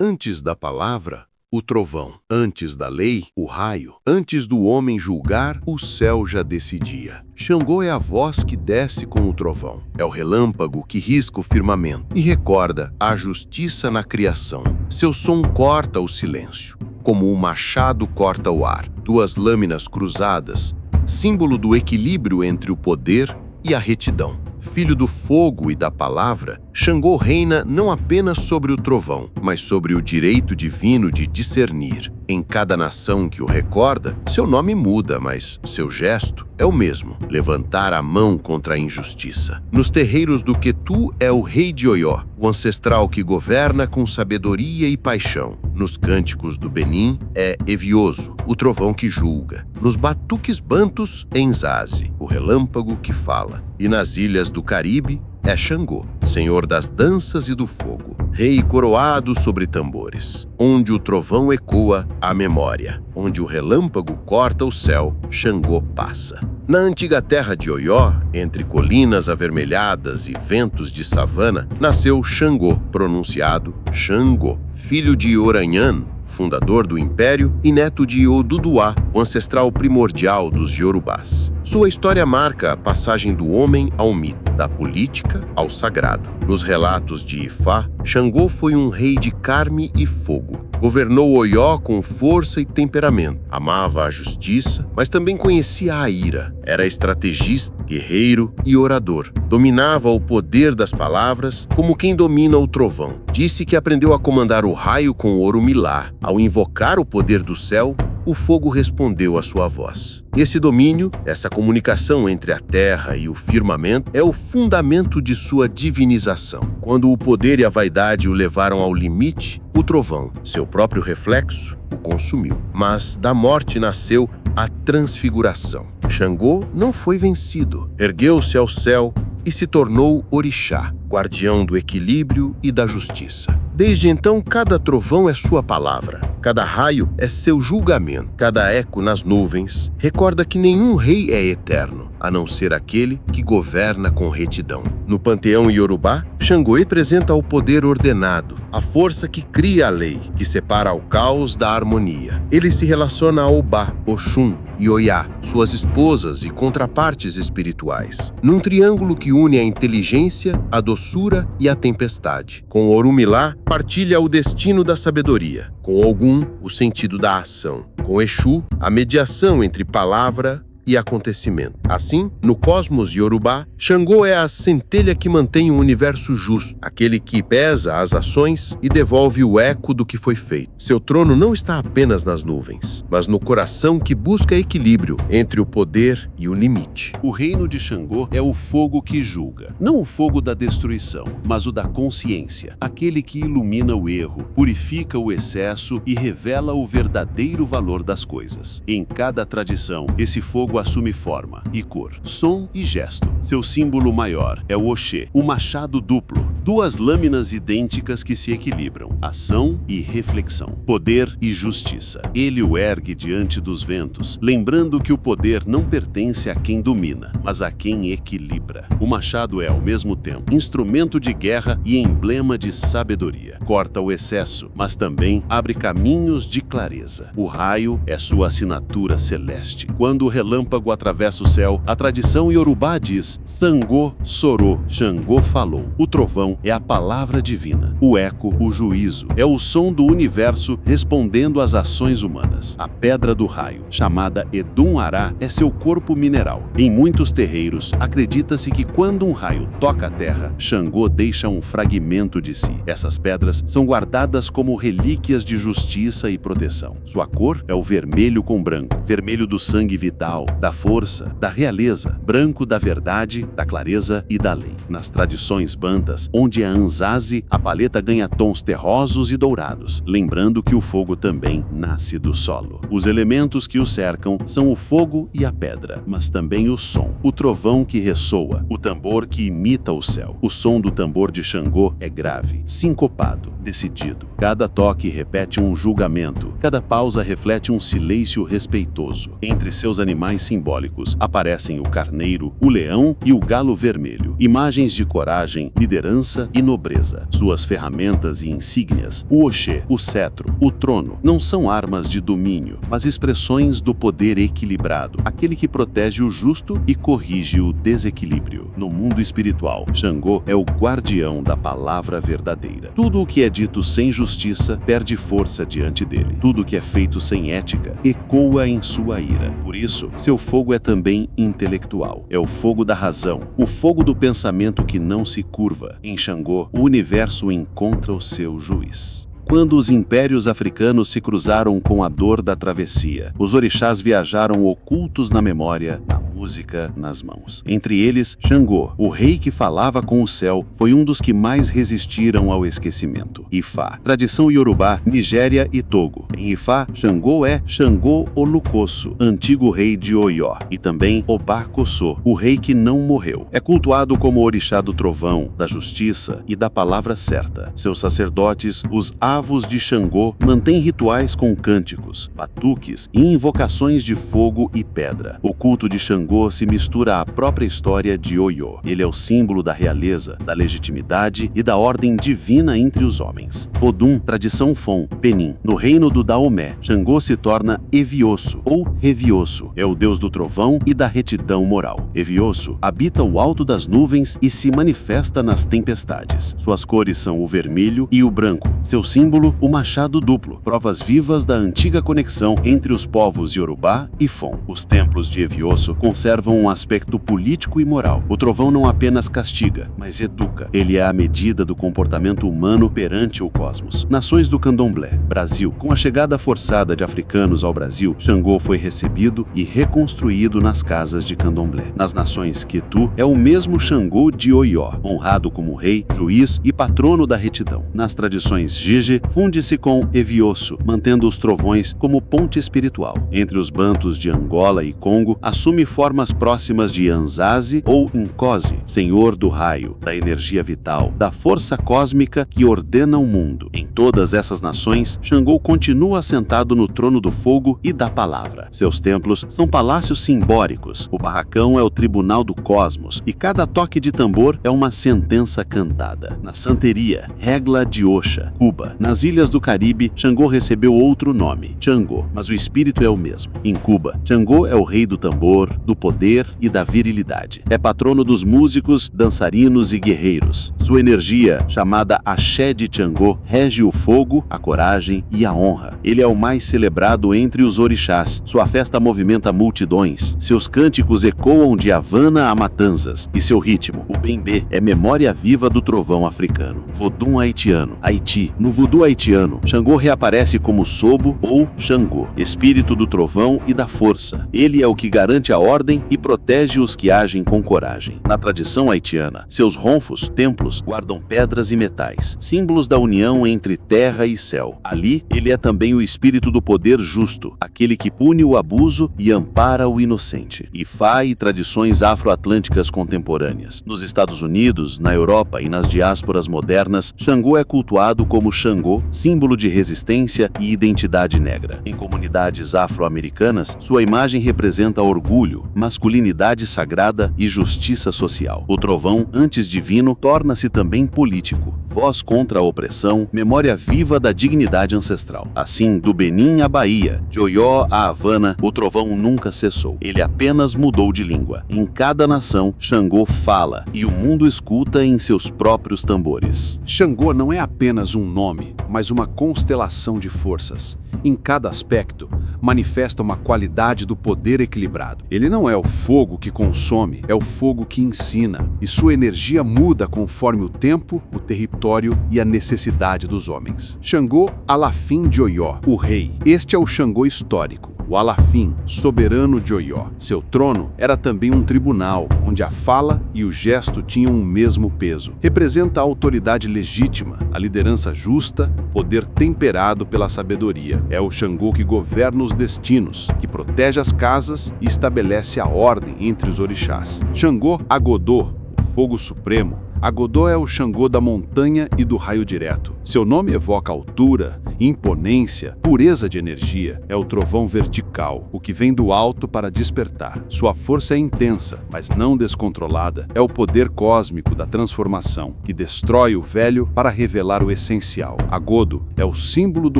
Antes da palavra, o trovão. Antes da lei, o raio. Antes do homem julgar, o céu já decidia. Xangô é a voz que desce com o trovão. É o relâmpago que risca o firmamento e recorda a justiça na criação. Seu som corta o silêncio, como o machado corta o ar. Duas lâminas cruzadas, símbolo do equilíbrio entre o poder e a retidão. Filho do fogo e da palavra, Xangô reina não apenas sobre o trovão, mas sobre o direito divino de discernir. Em cada nação que o recorda, seu nome muda, mas seu gesto é o mesmo: levantar a mão contra a injustiça. Nos terreiros do Quetu é o rei de Oió, o ancestral que governa com sabedoria e paixão. Nos cânticos do Benin é Evioso, o trovão que julga. Nos batuques bantus é Nzazi, o relâmpago que fala. E nas ilhas do Caribe é Xangô, senhor das danças e do fogo, rei coroado sobre tambores. Onde o trovão ecoa, a memória. Onde o relâmpago corta o céu, Xangô passa. Na antiga terra de Oió, entre colinas avermelhadas e ventos de savana, nasceu Xangô, pronunciado Xangô, filho de Oranhã, fundador do Império, e neto de Oduduá, o ancestral primordial dos Yorubás. Sua história marca a passagem do homem ao mito, da política ao sagrado. Nos relatos de Ifá, Xangô foi um rei de carne e fogo. Governou Oió com força e temperamento. Amava a justiça, mas também conhecia a ira. Era estrategista, guerreiro e orador. Dominava o poder das palavras como quem domina o trovão. Disse que aprendeu a comandar o raio com Orumilá. Ao invocar o poder do céu, o fogo respondeu à sua voz. Esse domínio, essa comunicação entre a terra e o firmamento, é o fundamento de sua divinização. Quando o poder e a vaidade o levaram ao limite, o trovão, seu próprio reflexo, o consumiu. Mas da morte nasceu a transfiguração. Xangô não foi vencido. Ergueu-se ao céu e se tornou orixá, guardião do equilíbrio e da justiça. Desde então, cada trovão é sua palavra, cada raio é seu julgamento, cada eco nas nuvens recorda que nenhum rei é eterno, a não ser aquele que governa com retidão. No panteão iorubá, Xangô representa o poder ordenado, a força que cria a lei, que separa o caos da harmonia. Ele se relaciona a Obá, Oxum e Oiá, suas esposas e contrapartes espirituais, num triângulo que une a inteligência, a doçura e a tempestade. Com Orumilá, partilha o destino da sabedoria. Com Ogum, o sentido da ação. Com Exu, a mediação entre palavra e acontecimento. Assim, no cosmos iorubá, Xangô é a centelha que mantém o universo justo, aquele que pesa as ações e devolve o eco do que foi feito. Seu trono não está apenas nas nuvens, mas no coração que busca equilíbrio entre o poder e o limite. O reino de Xangô é o fogo que julga, não o fogo da destruição, mas o da consciência, aquele que ilumina o erro, purifica o excesso e revela o verdadeiro valor das coisas. Em cada tradição, esse fogo assume forma e cor, som e gesto. Seu símbolo maior é o Oxê, o machado duplo, duas lâminas idênticas que se equilibram, ação e reflexão, poder e justiça. Ele o ergue diante dos ventos, lembrando que o poder não pertence a quem domina, mas a quem equilibra. O machado é, ao mesmo tempo, instrumento de guerra e emblema de sabedoria. Corta o excesso, mas também abre caminhos de clareza. O raio é sua assinatura celeste. Quando o relâmpago atravessa o céu, a tradição iorubá diz: Sangô sorô, Xangô falou. O trovão é a palavra divina. O eco, o juízo, é o som do universo respondendo às ações humanas. A pedra do raio, chamada Edum-Ará, é seu corpo mineral. Em muitos terreiros, acredita-se que quando um raio toca a terra, Xangô deixa um fragmento de si. Essas pedras são guardadas como relíquias de justiça e proteção. Sua cor é o vermelho com branco, vermelho do sangue vital, da força, da realeza, branco da verdade, da clareza e da lei. Nas tradições bantas, onde é Nzazi, a paleta ganha tons terrosos e dourados, lembrando que o fogo também nasce do solo. Os elementos que o cercam são o fogo e a pedra, mas também o som, o trovão que ressoa, o tambor que imita o céu. O som do tambor de Xangô é grave, sincopado, decidido. Cada toque repete um julgamento, cada pausa reflete um silêncio respeitoso. Entre seus animais simbólicos aparecem o carneiro, o leão e o galo vermelho, imagens de coragem, liderança e nobreza. Suas ferramentas e insígnias, o oxê, o cetro, o trono, não são armas de domínio, mas expressões do poder equilibrado, aquele que protege o justo e corrige o desequilíbrio. No mundo espiritual, Xangô é o guardião da palavra verdadeira. Tudo o que é dito sem justiça perde força diante dele. Tudo o que é feito sem ética ecoa em sua ira. Por isso, seu fogo é também intelectual. É o fogo da razão, o fogo do pensamento que não se curva. Em Xangô, o universo encontra o seu juiz. Quando os impérios africanos se cruzaram com a dor da travessia, os orixás viajaram ocultos na memória, na música, nas mãos. Entre eles, Xangô, o rei que falava com o céu, foi um dos que mais resistiram ao esquecimento. Ifá, tradição iorubá, Nigéria e Togo. Em Ifá, Xangô é Xangô Olukoso, antigo rei de Oió, e também Obá Kossô, o rei que não morreu. É cultuado como orixá do trovão, da justiça e da palavra certa. Seus sacerdotes, os avos de Xangô, mantêm rituais com cânticos, batuques e invocações de fogo e pedra. O culto de Xangô se mistura à própria história de Oió. Ele é o símbolo da realeza, da legitimidade e da ordem divina entre os homens. Vodum, tradição Fon, Penin. No reino do Daomé, Xangô se torna Evioso ou Revioso. É o deus do trovão e da retidão moral. Evioso habita o alto das nuvens e se manifesta nas tempestades. Suas cores são o vermelho e o branco. Seu símbolo, o machado duplo, provas vivas da antiga conexão entre os povos Yorubá e Fon. Os templos de Evioso conservam um aspecto político e moral. O trovão não apenas castiga, mas educa. Ele é a medida do comportamento humano perante o cosmos. Nações do Candomblé, Brasil. Com a chegada forçada de africanos ao Brasil, Xangô foi recebido e reconstruído nas casas de Candomblé. Nas nações Quetu, é o mesmo Xangô de Oió, honrado como rei, juiz e patrono da retidão. Nas tradições Jije, funde-se com Evioso, mantendo os trovões como ponte espiritual. Entre os bantus de Angola e Congo, assume formas próximas de Anzazi ou Nkosi, senhor do raio, da energia vital, da força cósmica que ordena o mundo. Em todas essas nações, Xangô continua assentado no trono do fogo e da palavra. Seus templos são palácios simbóricos. O barracão é o tribunal do cosmos e cada toque de tambor é uma sentença cantada. Na santeria, Regla de Oxa, Cuba. Nas ilhas do Caribe, Xangô recebeu outro nome, Xangô, mas o espírito é o mesmo. Em Cuba, Xangô é o rei do tambor, do poder e da virilidade. É patrono dos músicos, dançarinos e guerreiros. Sua energia, chamada Axé de Xangô, rege o fogo, a coragem e a honra. Ele é o mais celebrado entre os orixás. Sua festa movimenta multidões. Seus cânticos ecoam de Havana a Matanzas. E seu ritmo, o bembê, é memória viva do trovão africano. Vodum haitiano, Haiti. No voodoo haitiano, Xangô reaparece como Sobo ou Xangô, espírito do trovão e da força. Ele é o que garante a ordem e protege os que agem com coragem. Na tradição haitiana, seus ronfos, templos, guardam pedras e metais, símbolos da união entre terra e céu. Ali, ele é também o espírito do poder justo, aquele que pune o abuso e ampara o inocente. Ifá e tradições afro-atlânticas contemporâneas. Nos Estados Unidos, na Europa e nas diásporas modernas, Xangô é cultuado como Xangô, símbolo de resistência e identidade negra. Em comunidades afro-americanas, sua imagem representa orgulho, masculinidade sagrada e justiça social. O trovão, antes divino, torna-se também político. Voz contra a opressão, memória viva da dignidade ancestral. Assim, do Benin à Bahia, de Oió a Havana, o trovão nunca cessou. Ele apenas mudou de língua. Em cada nação, Xangô fala e o mundo escuta em seus próprios tambores. Xangô não é apenas um nome, mas uma constelação de forças. Em cada aspecto, manifesta uma qualidade do poder equilibrado. Ele não é o fogo que consome, é o fogo que ensina, e sua energia muda conforme o tempo, o território e a necessidade dos homens. Xangô Alafim de Oió, o rei. Este é o Xangô histórico. O Alafim, soberano de Oió. Seu trono era também um tribunal, onde a fala e o gesto tinham o mesmo peso. Representa a autoridade legítima, a liderança justa, o poder temperado pela sabedoria. É o Xangô que governa os destinos, que protege as casas e estabelece a ordem entre os orixás. Xangô Agodô, o fogo supremo. Agodô é o Xangô da montanha e do raio direto. Seu nome evoca altura, imponência, pureza de energia. É o trovão vertical, o que vem do alto para despertar. Sua força é intensa, mas não descontrolada. É o poder cósmico da transformação, que destrói o velho para revelar o essencial. Agodo é o símbolo do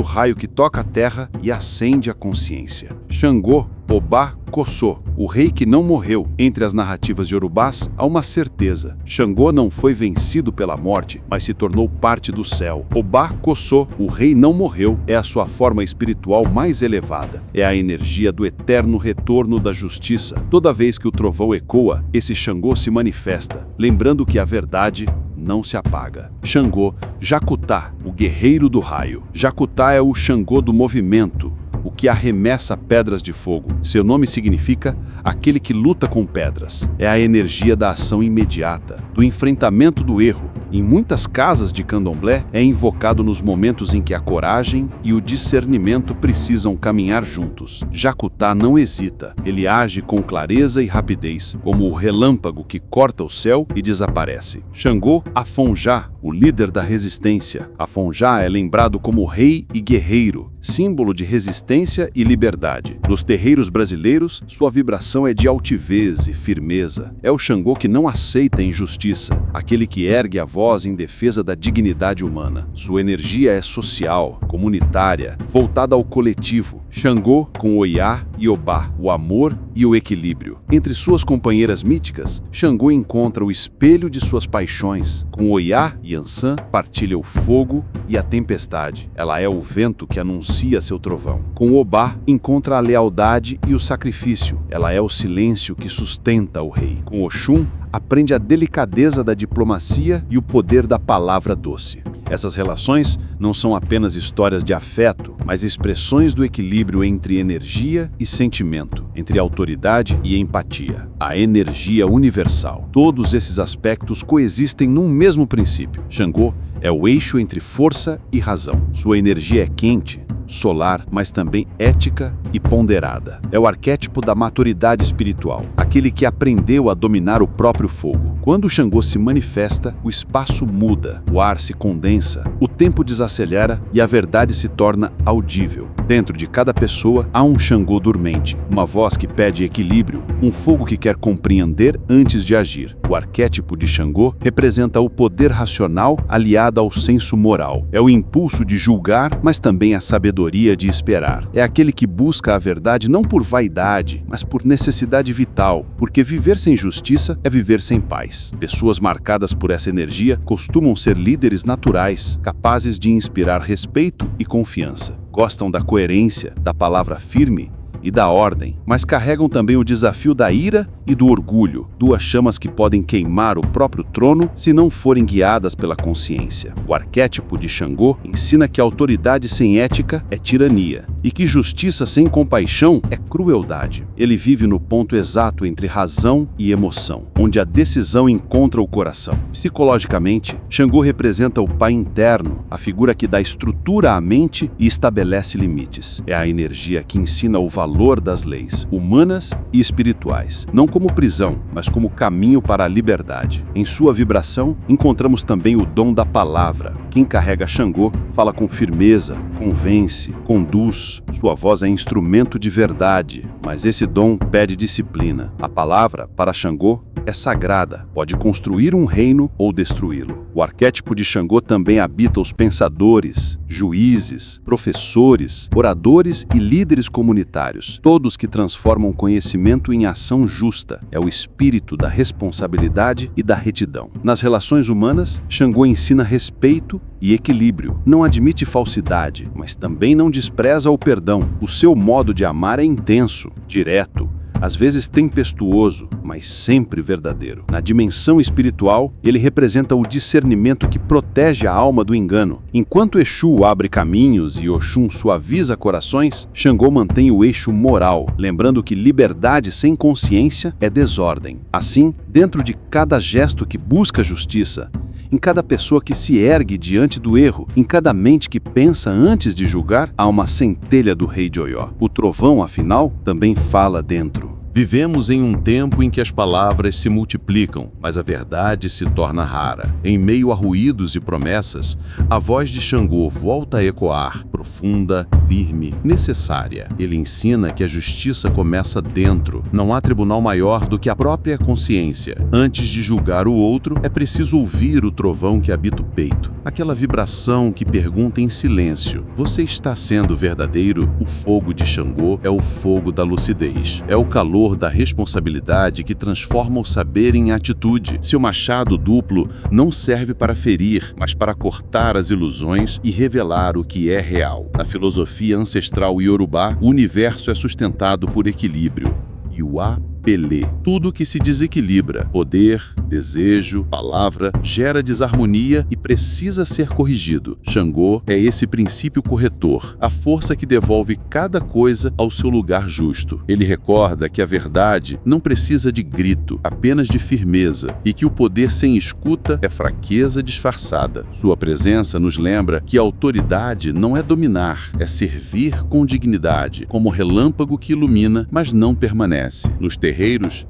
raio que toca a terra e acende a consciência. Xangô, Obá, Kossô, o rei que não morreu. Entre as narrativas iorubás, há uma certeza. Xangô não foi vencido pela morte, mas se tornou parte do céu. Obá, Kossô, o rei não morreu, é a sua forma espiritual mais elevada. É a energia do eterno retorno da justiça. Toda vez que o trovão ecoa, esse Xangô se manifesta, lembrando que a verdade não se apaga. Xangô, Jacutá, o guerreiro do raio. Jacutá é o Xangô do movimento, o que arremessa pedras de fogo. Seu nome significa aquele que luta com pedras. É a energia da ação imediata, do enfrentamento do erro. Em muitas casas de candomblé, é invocado nos momentos em que a coragem e o discernimento precisam caminhar juntos. Jacutá não hesita. Ele age com clareza e rapidez, como o relâmpago que corta o céu e desaparece. Xangô, Afonjá, o líder da resistência. Afonjá é lembrado como rei e guerreiro, símbolo de resistência e liberdade. Nos terreiros brasileiros, sua vibração é de altivez e firmeza. É o Xangô que não aceita injustiça, aquele que ergue a voz em defesa da dignidade humana. Sua energia é social, comunitária, voltada ao coletivo. Xangô com Oiá e Obá, o amor e o equilíbrio. Entre suas companheiras míticas, Xangô encontra o espelho de suas paixões. Com Oiá e Ansã, partilha o fogo e a tempestade. Ela é o vento que anuncia seu trovão. Com Obá, encontra a lealdade e o sacrifício. Ela é o silêncio que sustenta o rei. Com Oxum, aprende a delicadeza da diplomacia e o poder da palavra doce. Essas relações não são apenas histórias de afeto, mas expressões do equilíbrio entre energia e sentimento, entre autoridade e empatia. A energia universal. Todos esses aspectos coexistem num mesmo princípio. Xangô é o eixo entre força e razão. Sua energia é quente, solar, mas também ética e ponderada. É o arquétipo da maturidade espiritual, aquele que aprendeu a dominar o próprio fogo. Quando o Xangô se manifesta, o espaço muda, o ar se condensa, o tempo desacelera e a verdade se torna audível. Dentro de cada pessoa há um Xangô dormente, uma voz que pede equilíbrio, um fogo que quer compreender antes de agir. O arquétipo de Xangô representa o poder racional aliado ao senso moral. É o impulso de julgar, mas também a sabedoria de esperar. É aquele que busca a verdade não por vaidade, mas por necessidade vital, porque viver sem justiça é viver sem paz. Pessoas marcadas por essa energia costumam ser líderes naturais, capazes de inspirar respeito e confiança. Gostam da coerência, da palavra firme e da ordem, mas carregam também o desafio da ira e do orgulho, duas chamas que podem queimar o próprio trono se não forem guiadas pela consciência. O arquétipo de Xangô ensina que autoridade sem ética é tirania e que justiça sem compaixão é crueldade. Ele vive no ponto exato entre razão e emoção, onde a decisão encontra o coração. Psicologicamente, Xangô representa o pai interno, a figura que dá estrutura à mente e estabelece limites. É a energia que ensina o valor das leis, humanas e espirituais, não como prisão, mas como caminho para a liberdade. Em sua vibração, encontramos também o dom da palavra. Quem carrega Xangô fala com firmeza, convence, conduz. Sua voz é instrumento de verdade, mas esse dom pede disciplina. A palavra, para Xangô, é sagrada, pode construir um reino ou destruí-lo. O arquétipo de Xangô também habita os pensadores, juízes, professores, oradores e líderes comunitários, todos que transformam conhecimento em ação justa. É o espírito da responsabilidade e da retidão. Nas relações humanas, Xangô ensina respeito e equilíbrio. Não admite falsidade, mas também não despreza o perdão. O seu modo de amar é intenso, direto, às vezes tempestuoso, mas sempre verdadeiro. Na dimensão espiritual, ele representa o discernimento que protege a alma do engano. Enquanto Exu abre caminhos e Oxum suaviza corações, Xangô mantém o eixo moral, lembrando que liberdade sem consciência é desordem. Assim, dentro de cada gesto que busca justiça, em cada pessoa que se ergue diante do erro, em cada mente que pensa antes de julgar, há uma centelha do rei de Oió. O trovão, afinal, também fala dentro. Vivemos em um tempo em que as palavras se multiplicam, mas a verdade se torna rara. Em meio a ruídos e promessas, a voz de Xangô volta a ecoar, profunda, firme, necessária. Ele ensina que a justiça começa dentro. Não há tribunal maior do que a própria consciência. Antes de julgar o outro, é preciso ouvir o trovão que habita o peito. Aquela vibração que pergunta em silêncio: você está sendo verdadeiro? O fogo de Xangô é o fogo da lucidez. É o calor da responsabilidade que transforma o saber em atitude. Seu machado duplo não serve para ferir, mas para cortar as ilusões e revelar o que é real. Na filosofia ancestral iorubá, o universo é sustentado por equilíbrio. Iwa Pelé. Tudo que se desequilibra, poder, desejo, palavra, gera desarmonia e precisa ser corrigido. Xangô é esse princípio corretor, a força que devolve cada coisa ao seu lugar justo. Ele recorda que a verdade não precisa de grito, apenas de firmeza, e que o poder sem escuta é fraqueza disfarçada. Sua presença nos lembra que a autoridade não é dominar, é servir com dignidade, como relâmpago que ilumina, mas não permanece. Nos terreiros,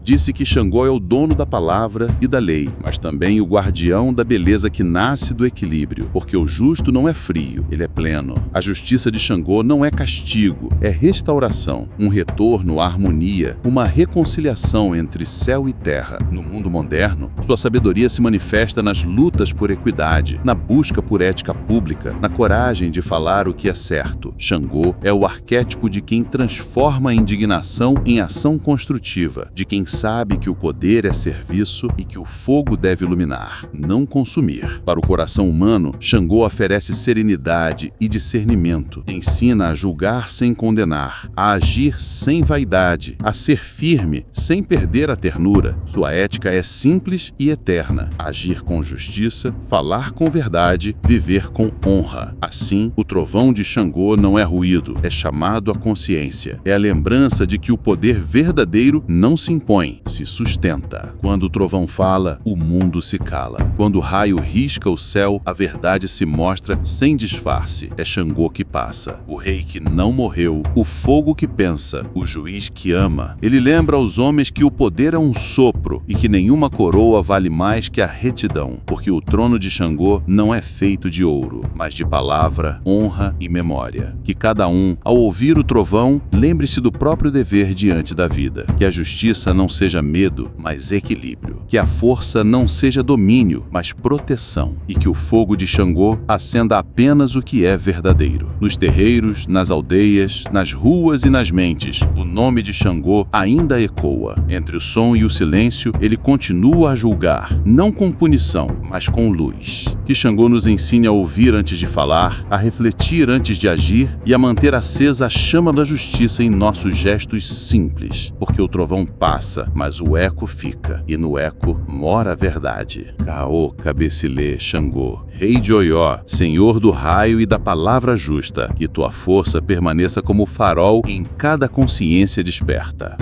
disse que Xangô é o dono da palavra e da lei, mas também o guardião da beleza que nasce do equilíbrio, porque o justo não é frio, ele é pleno. A justiça de Xangô não é castigo, é restauração, um retorno à harmonia, uma reconciliação entre céu e terra. No mundo moderno, sua sabedoria se manifesta nas lutas por equidade, na busca por ética pública, na coragem de falar o que é certo. Xangô é o arquétipo de quem transforma a indignação em ação construtiva, de quem sabe que o poder é serviço e que o fogo deve iluminar, não consumir. Para o coração humano, Xangô oferece serenidade e discernimento. Ensina a julgar sem condenar, a agir sem vaidade, a ser firme sem perder a ternura. Sua ética é simples e eterna: agir com justiça, falar com verdade, viver com honra. Assim, o trovão de Xangô não é ruído, é chamado à consciência. É a lembrança de que o poder verdadeiro não se impõe, se sustenta. Quando o trovão fala, o mundo se cala. Quando o raio risca o céu, a verdade se mostra sem disfarce. É Xangô que passa, o rei que não morreu, o fogo que pensa, o juiz que ama. Ele lembra aos homens que o poder é um sopro e que nenhuma coroa vale mais que a retidão, porque o trono de Xangô não é feito de ouro, mas de palavra, honra e memória. Que cada um, ao ouvir o trovão, lembre-se do próprio dever diante da vida. Que a justiça não seja medo, mas equilíbrio. Que a força não seja domínio, mas proteção. E que o fogo de Xangô acenda apenas o que é verdadeiro. Nos terreiros, nas aldeias, nas ruas e nas mentes, o nome de Xangô ainda ecoa. Entre o som e o silêncio, ele continua a julgar, não com punição, mas com luz. Que Xangô nos ensine a ouvir antes de falar, a refletir antes de agir e a manter acesa a chama da justiça em nossos gestos simples. Porque o trovão passa, mas o eco fica, e no eco mora a verdade. Caô Cabecilê Xangô, rei de Oió, senhor do raio e da palavra justa, que tua força permaneça como farol em cada consciência desperta.